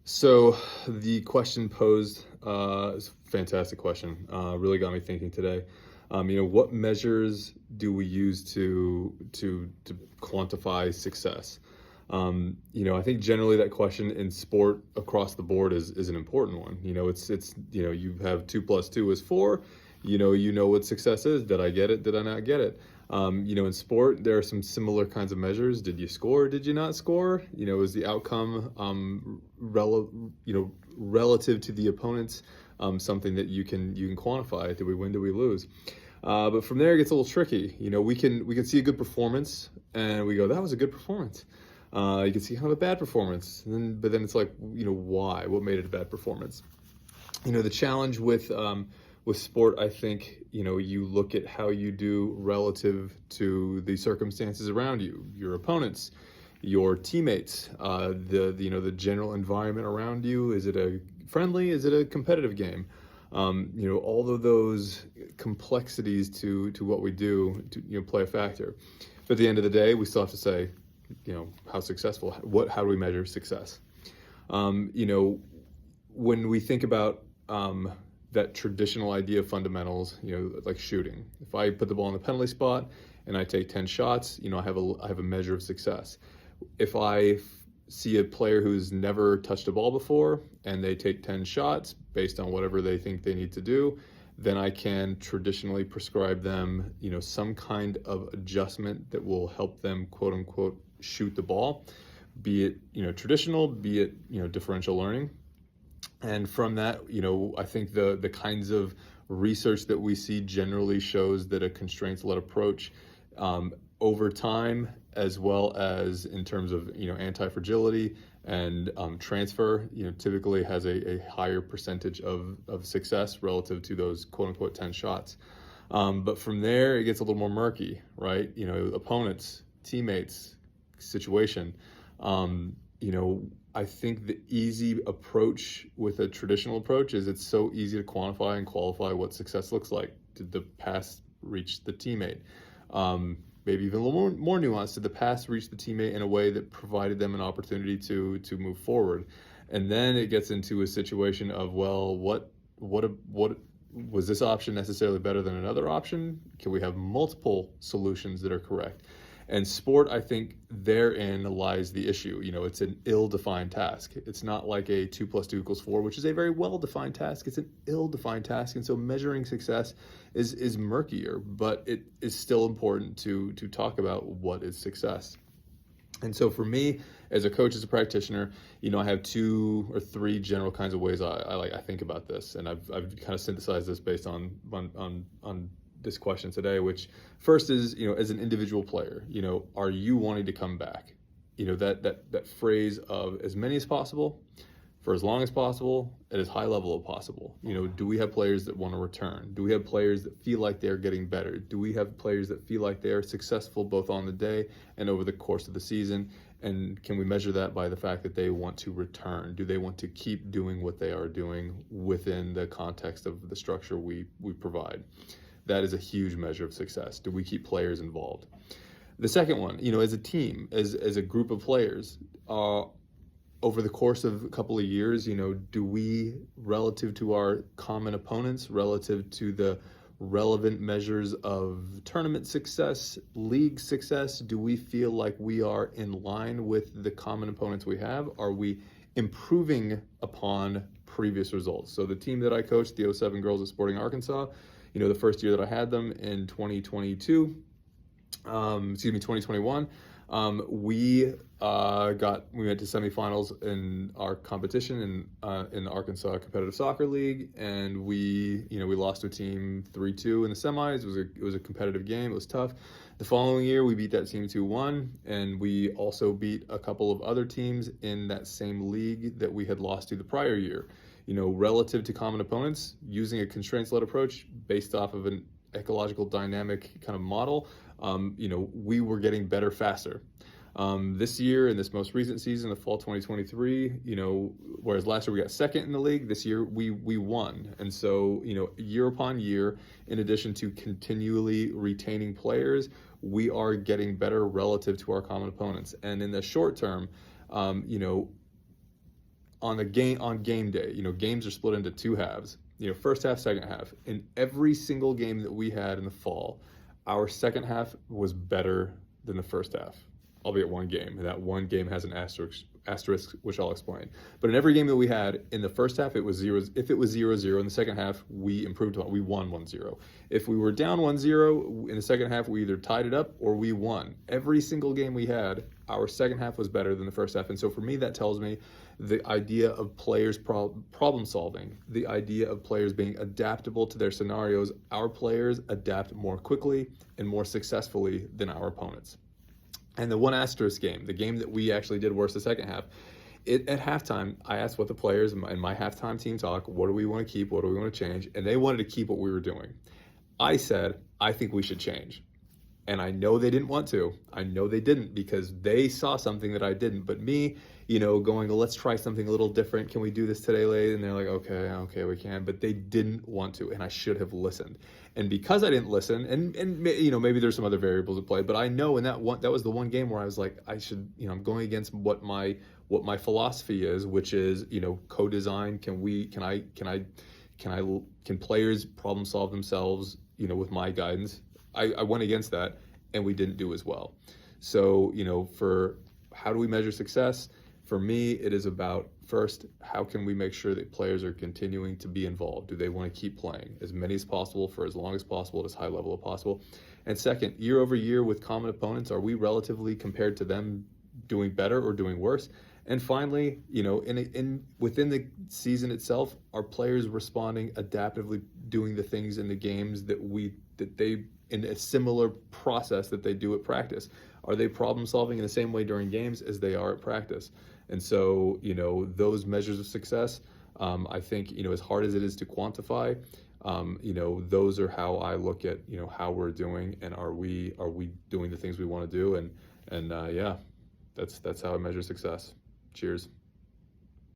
So the question posed is a fantastic question. Really got me thinking today. What measures do we use to quantify success? I think generally that question in sport across the board is an important one. You have 2 plus 2 is 4. You know what success is. Did I get it? Did I not get it? In sport, there are some similar kinds of measures. Did you score? Did you not score? Is the outcome relative to the opponents something that you can quantify? Did we win? Did we lose? But from there, it gets a little tricky. We can see a good performance, and we go, that was a good performance. You can see kind of a bad performance, but then it's like, why? What made it a bad performance? The challenge with sport, I think, you look at how you do relative to the circumstances around you, your opponents, your teammates, the general environment around you. Is it a friendly? Is it a competitive game? All of those complexities to what we do play a factor. But at the end of the day, we still have to say, how successful? How do we measure success? When we think about that traditional idea of fundamentals, like shooting. If I put the ball in the penalty spot and I take 10 shots, I have a measure of success. If I see a player who's never touched a ball before and they take 10 shots based on whatever they think they need to do, then I can traditionally prescribe them, some kind of adjustment that will help them, quote unquote, shoot the ball, be it, traditional, be it, differential learning. And from that, I think the kinds of research that we see generally shows that a constraints-led approach over time, as well as in terms of, anti-fragility and transfer, typically has a higher percentage of success relative to those quote unquote 10 shots. But from there, it gets a little more murky, right? Opponents, teammates, situation. I think the easy approach with a traditional approach is it's so easy to quantify and qualify what success looks like. Did the pass reach the teammate? Maybe even a little more nuanced. Did the pass reach the teammate in a way that provided them an opportunity to move forward? And then it gets into a situation of, well, what was this option necessarily better than another option? Can we have multiple solutions that are correct? And sport, I think, therein lies the issue. It's an ill-defined task. It's not like a 2 plus 2 equals 4, which is a very well-defined task. It's an ill-defined task. And so measuring success is murkier, but it is still important to talk about what is success. And so for me, as a coach, as a practitioner, I have 2 or 3 general kinds of ways I think about this. And I've kind of synthesized this based on this question today, which first is, as an individual player, are you wanting to come back? That phrase of as many as possible, for as long as possible, at as high level as possible. Do we have players that want to return? Do we have players that feel like they're getting better? Do we have players that feel like they are successful both on the day and over the course of the season? And can we measure that by the fact that they want to return? Do they want to keep doing what they are doing within the context of the structure we provide? That is a huge measure of success. Do we keep players involved? The second one, as a team, as a group of players, over the course of a couple of years, do we, relative to our common opponents, relative to the relevant measures of tournament success, league success, do we feel like we are in line with the common opponents we have? Are we improving upon previous results? So the team that I coached, the 07 girls at Sporting Arkansas, the first year that I had them in 2021, we went to semifinals in our competition in the Arkansas Competitive Soccer League, and we lost to a team 3-2 in the semis. It was a competitive game. It was tough. The following year, we beat that team 2-1, and we also beat a couple of other teams in that same league that we had lost to the prior year. Relative to common opponents, using a constraints-led approach based off of an ecological dynamic kind of model, we were getting better faster. This year, in this most recent season, the fall 2023, whereas last year we got second in the league, this year we won. And so, year upon year, in addition to continually retaining players, we are getting better relative to our common opponents. And in the short term, on game day, games are split into two halves. First half, second half. In every single game that we had in the fall, our second half was better than the first half, albeit one game. And that one game has an asterisk, which I'll explain. But in every game that we had in the first half, it was 0. If it was 0-0 in the second half, we improved on it. We won 1-0. If we were down 1-0 in the second half, we either tied it up or we won. Every single game we had, our second half was better than the first half. And so for me, that tells me the idea of players problem solving, the idea of players being adaptable to their scenarios. Our players adapt more quickly and more successfully than our opponents. And the one asterisk game, the game that we actually did worse the second half, at halftime, I asked what the players in my halftime team talk, what do we want to keep, what do we want to change? And they wanted to keep what we were doing. I said, I think we should change. And I know they didn't want to. I know they didn't because they saw something that I didn't. But me, going, well, let's try something a little different. Can we do this today, late? And they're like, okay, we can. But they didn't want to, and I should have listened. And because I didn't listen, and maybe there's some other variables at play, but I know in that was the one game where I was like, I should, I'm going against what my philosophy is, which is, co-design. Can players problem solve themselves, with my guidance? I went against that, and we didn't do as well. So, for how do we measure success? For me, it is about, first, how can we make sure that players are continuing to be involved? Do they want to keep playing as many as possible for as long as possible at as high level as possible? And second, year over year with common opponents, are we relatively compared to them doing better or doing worse? And finally, within the season itself, are players responding adaptively, doing the things in the games that they in a similar process that they do at practice? Are they problem solving in the same way during games as they are at practice? And so, those measures of success, I think, as hard as it is to quantify, those are how I look at, how we're doing, and are we doing the things we want to do? And yeah, that's how I measure success. Cheers.